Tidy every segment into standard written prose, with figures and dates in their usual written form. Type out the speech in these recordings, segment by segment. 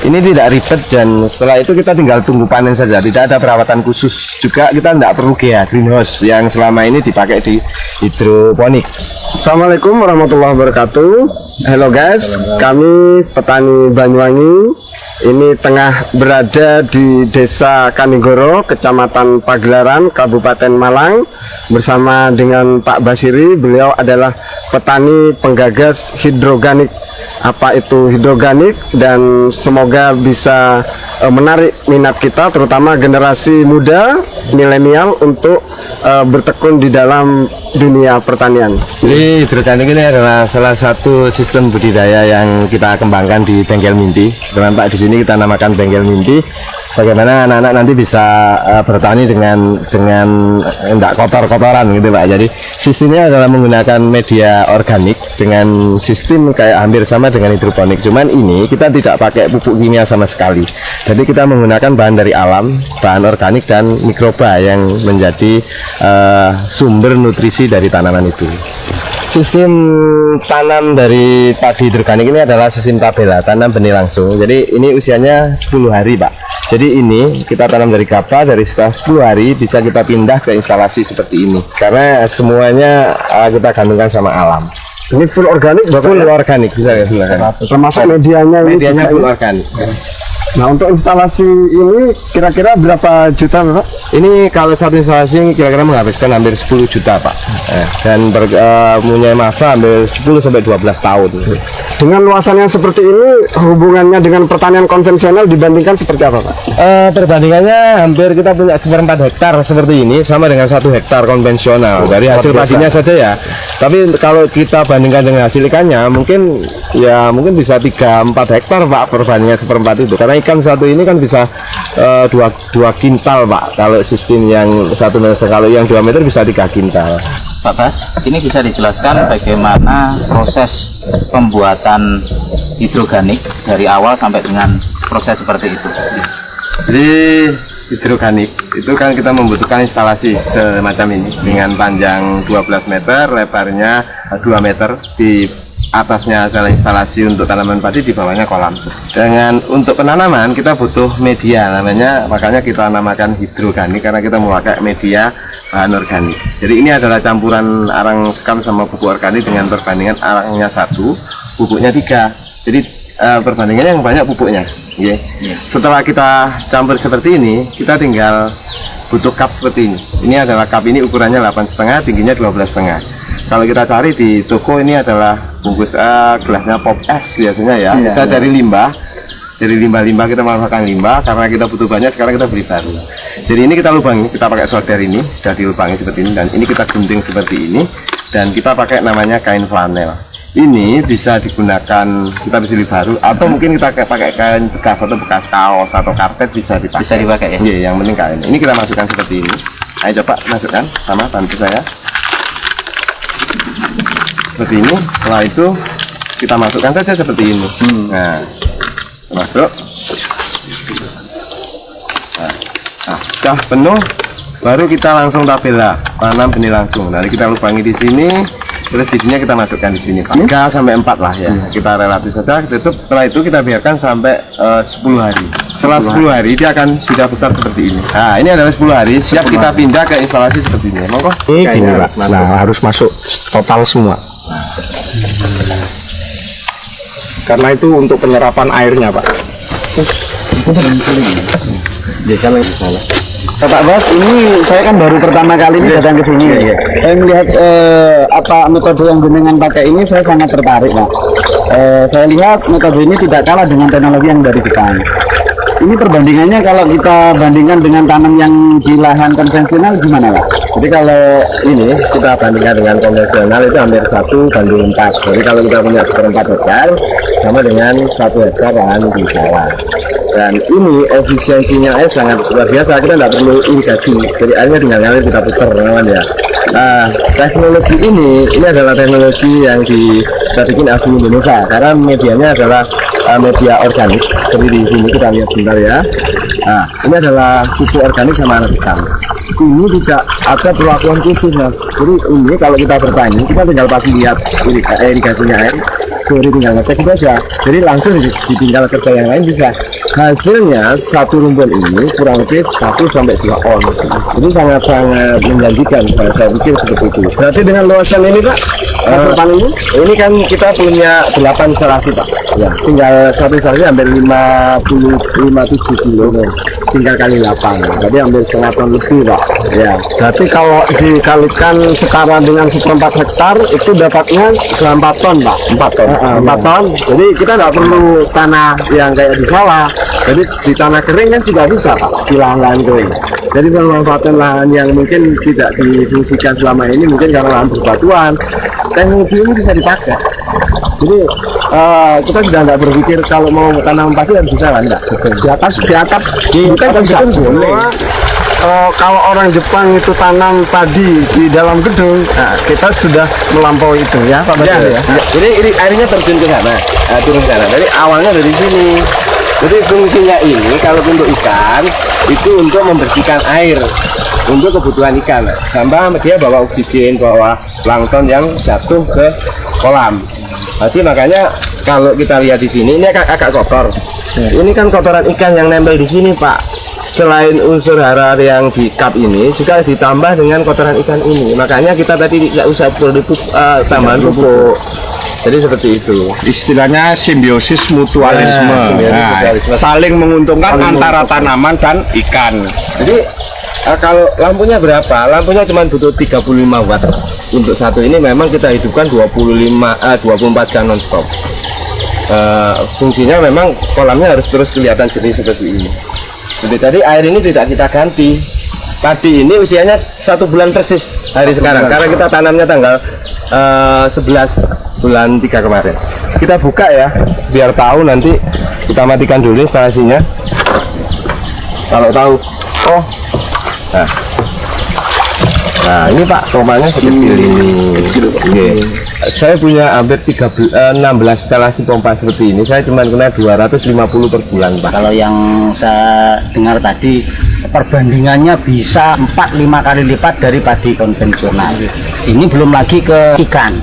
Ini tidak ribet dan setelah itu kita tinggal tunggu panen saja. Tidak ada perawatan khusus. Juga kita tidak perlu greenhouse yang selama ini dipakai di hidroponik. Assalamualaikum warahmatullahi wabarakatuh. Halo guys, kami petani Banyuwangi. Ini tengah berada di Desa Kanigoro, Kecamatan Pagelaran, Kabupaten Malang, bersama dengan Pak Basiri. Beliau adalah petani penggagas hidroganik. Apa itu hidroganik, dan semoga bisa menarik minat kita, terutama generasi muda milenial untuk bertekun di dalam dunia pertanian. Jadi hidroganik ini adalah salah satu sistem budidaya yang kita kembangkan di Bengkel Mimpi. Dengan Pak di sini kita namakan Bengkel Mimpi. Bagaimana anak-anak nanti bisa bertani dengan tidak kotor-kotoran gitu Pak. Jadi sistemnya adalah menggunakan media organik dengan sistem kayak hampir sama dengan hidroponik. Cuman ini kita tidak pakai pupuk kimia sama sekali. Jadi kita menggunakan bahan dari alam, bahan organik dan mikroba yang menjadi sumber nutrisi dari tanaman itu. Sistem tanam dari padi hidroganik ini adalah sistem tabela, tanam benih langsung. Jadi ini usianya 10 hari Pak. Jadi ini kita tanam dari gabah, dari setelah 10 hari bisa kita pindah ke instalasi seperti ini. Karena semuanya kita gantungkan sama alam. Ini full organik, full organik bisa ya, termasuk medianya full organik. Nah, untuk instalasi ini kira-kira berapa juta Pak? Ini kalau satu instalasi kira-kira menghabiskan hampir 10 juta Pak. Dan punya masa hampir 10-12 tahun. Dengan luasan yang seperti ini, hubungannya dengan pertanian konvensional dibandingkan seperti apa Pak? Perbandingannya hampir kita punya 1/4 hektar seperti ini sama dengan 1 hektar konvensional dari hasil padinya saja ya. Tapi kalau kita bandingkan dengan hasil ikannya mungkin bisa 3-4 hektar Pak perbandingan 1/4 itu. Karena ikan satu ini kan bisa 2 kintal Pak. Kalau sistem yang 1 meter, kalau yang 2 meter bisa 3 kintal. Pak Bas, ini bisa dijelaskan bagaimana proses pembuatan hidroganik dari awal sampai dengan proses seperti itu? Jadi hidroganik itu kan kita membutuhkan instalasi semacam ini dengan panjang 12 meter, lebarnya 2 meter, di atasnya adalah instalasi untuk tanaman padi, di bawahnya kolam. Dengan untuk penanaman kita butuh media, makanya kita namakan hidroganik karena kita memakai media bahan organik. Jadi ini adalah campuran arang sekam sama pupuk organik dengan perbandingan arangnya 1, pupuknya 3. Jadi perbandingannya yang banyak pupuknya. Setelah kita campur seperti ini, kita tinggal butuh cup seperti ini. Ini adalah cup, ini ukurannya 8,5, tingginya 12,5. Kalau kita cari di toko ini adalah bungkus gelasnya pop es biasanya ya. Bisa dari limbah. Dari limbah-limbah kita manfaatkan limbah karena kita butuh banyak, sekarang kita beli baru. Jadi ini kita lubangi, kita pakai solder ini, sudah dilubangi seperti ini, dan ini kita gunting seperti ini, dan kita pakai namanya kain flanel. Ini bisa digunakan, kita bisa beli baru, atau mungkin kita pakai kain bekas atau bekas kaos atau karpet bisa dipakai. Bisa dipakai ya? Iya, yang penting kain. Ini kita masukkan seperti ini. Ayo coba masukkan, sama bantu saya. Seperti ini. Setelah itu kita masukkan saja seperti ini. Nah, masuk. Nah, sudah penuh, baru kita langsung tabela, tanam benih langsung. Nanti kita lubangi di sini, terus bijinya kita masukkan di sini 3-4 lah ya. Kita relatif saja, tutup. Setelah itu kita biarkan sampai 10 hari. Setelah 10 hari dia akan sudah besar seperti ini. Nah, ini adalah 10 hari, siap kita pindah ke instalasi seperti ini. Monggo. Ini gini Pak, nah harus masuk total semua. Karena itu untuk penyerapan airnya Pak. Pak Bas, ini saya kan baru pertama kali ini datang ke sini. Saya melihat metode yang jenengan pakai ini, saya sangat tertarik Pak. Saya lihat metode ini tidak kalah dengan teknologi yang dari Jepang. Ini perbandingannya kalau kita bandingkan dengan tanam yang di lahan konvensional gimana Pak? Jadi kalau ini kita bandingkan dengan konvensional itu hampir 1/4. Jadi kalau kita punya 1/4 hektar sama dengan 1 hektar lahan di sawah. Dan ini efisiensinya air sangat luar biasa, kita tidak perlu irigasi, jadi airnya tinggal ngalir kita putar ya. Nah, teknologi ini adalah teknologi yang kita bikin asli Indonesia karena medianya adalah media organik. Seperti di sini kita lihat sebentar ya. Nah, ini adalah pupuk organik sama air hitam. Ini tidak ada perlakuan khusus ya. Jadi ini kalau kita bertani, kita tinggal pasti lihat irigasinya air. sore tinggal ngecek itu aja, jadi langsung ditinggal kerja yang lain bisa. Hasilnya satu rumpun ini kurang lebih 1 sampai 2 on, jadi sangat-sangat menjanjikan. Saya pikir seperti itu. Berarti dengan luasan ini Pak, ini kan kita punya 8 instalasi Pak, ya, tinggal satu instalasi hampir 57 kilo, tinggal kali 8, jadi hampir 1,5 ton lebih Pak, ya. Berarti kalau dikalikan setara dengan 1/4 hektar itu dapatnya 4 ton Pak, 4 ton. Jadi kita nggak perlu tanah yang kayak di sawah, jadi di tanah kering kan juga bisa Pak, di lahan-lahan kering. Jadi memanfaatkan lahan yang mungkin tidak difungsikan selama ini, mungkin karena lahan berbatuan, teknologi ini bisa dipakai. Jadi kita sudah nggak berpikir kalau mau tanam padi harus bisa kan, enggak? Di atas kita bisa boleh. Kalau orang Jepang itu tanam padi di dalam gedung, nah, kita sudah melampaui itu ya Pak Bapak ya. Jadi ini airnya terjun ke sana, turun ke sana. Jadi awalnya dari sini. Jadi fungsinya ini kalau untuk ikan itu untuk membersihkan air untuk kebutuhan ikan. Sampai dia bawa oksigen, bawa plankton yang jatuh ke kolam. Jadi makanya kalau kita lihat di sini ini agak kotor. Ini kan kotoran ikan yang nempel di sini Pak. Selain unsur hara yang di cup ini juga ditambah dengan kotoran ikan ini. Makanya kita tadi tidak usah produk tambahan pupuk. Jadi seperti itu. Istilahnya simbiosis mutualisme. Saling menguntungkan antara tanaman dan ikan. Jadi kalau lampunya berapa? Lampunya cuma butuh 35 watt. Untuk satu ini memang kita hidupkan 24 jam non-stop. Fungsinya memang kolamnya harus terus kelihatan jernih seperti ini. Jadi air ini tidak kita ganti. Padi ini usianya 1 bulan persis hari sekarang, karena kita tanamnya tanggal 11 bulan 3 kemarin. Kita buka ya, biar tahu. Nanti kita matikan dulu instalasinya. Kalau tahu, oh, nah ini Pak, tombaknya sekecil ini. Saya punya hampir 16 instalasi pompa seperti ini. Saya cuma kena 250 per bulan Pak. Kalau yang saya dengar tadi, perbandingannya bisa 4-5 kali lipat dari padi konvensional. Ini belum lagi ke ikan.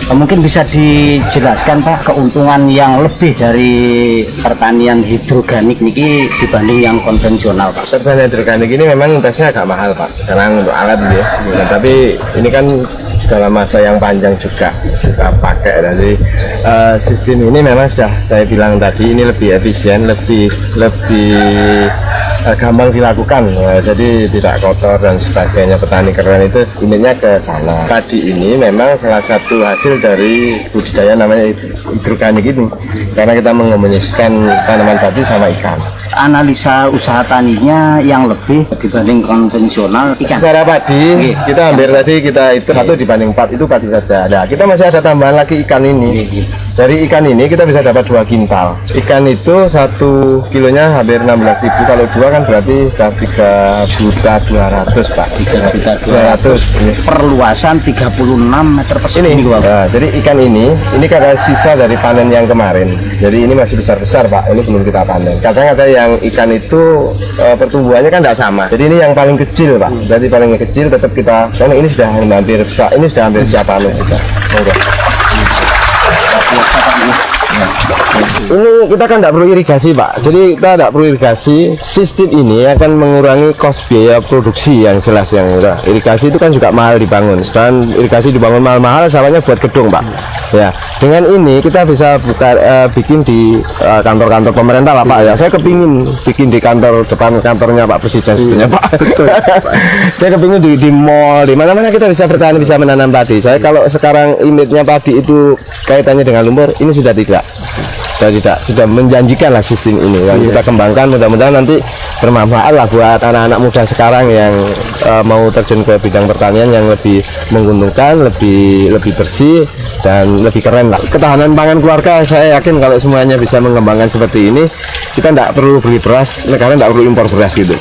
Mungkin bisa dijelaskan Pak keuntungan yang lebih dari pertanian hidroganik niki dibanding yang konvensional Pak. Pertanian hidroganik ini memang tesnya agak mahal Pak, karena untuk alat ya. Nah, tapi ini kan dalam masa yang panjang juga kita pakai. Jadi sistem ini memang sudah saya bilang tadi, ini lebih efisien, lebih gampang dilakukan, jadi tidak kotor dan sebagainya. Petani keren itu intinya ke sana. Padi ini memang salah satu hasil dari budidaya namanya hidroganik ini, karena kita mengombinasikan tanaman padi sama ikan. Analisa usaha taninya yang lebih dibanding konvensional ikan. Secara padi kita hampir tadi kita itu 1 dibanding 4 itu padi saja. Nah, kita masih ada tambahan lagi ikan ini. Dari ikan ini kita bisa dapat 2 kintal. Ikan itu 1 kilonya hampir 16.000. Kalau 2 kan berarti sudah 3.200.000 Pak. 3.200.000 Perluasan 36 meter persegi. Nah, jadi ikan ini karena sisa dari panen yang kemarin. Jadi ini masih besar-besar Pak. Ini belum kita panen. Kadang ada yang ikan itu pertumbuhannya kan tidak sama. Jadi ini yang paling kecil Pak. Jadi paling kecil tetap kita. Karena ini sudah hampir besar. Ini sudah hampir siap panen juga. Ini kita kan tidak perlu irigasi Pak, jadi kita tidak perlu irigasi. Sistem ini akan mengurangi cost biaya produksi yang jelas, yang murah. Irigasi itu kan juga mahal dibangun, dan irigasi dibangun mahal-mahal salahnya buat gedung Pak. Ya, dengan ini kita bisa bikin di kantor-kantor pemerintah lah Pak ya. Saya kepingin bikin di depan kantornya Pak Presiden sebenarnya Pak. Saya kepingin di mall, di mana-mana kita bisa bertani, bisa menanam padi. Saya kalau sekarang image-nya padi itu kaitannya dengan lumpur, ini sudah tidak. Sudah menjanjikan lah sistem ini yang kita kembangkan. Mudah-mudahan nanti bermanfaat lah buat anak-anak muda sekarang yang mau terjun ke bidang pertanian yang lebih menguntungkan, lebih bersih dan lebih keren lah. Ketahanan pangan keluarga, saya yakin kalau semuanya bisa mengembangkan seperti ini, kita tidak perlu beli beras, negara tidak perlu impor beras gitu.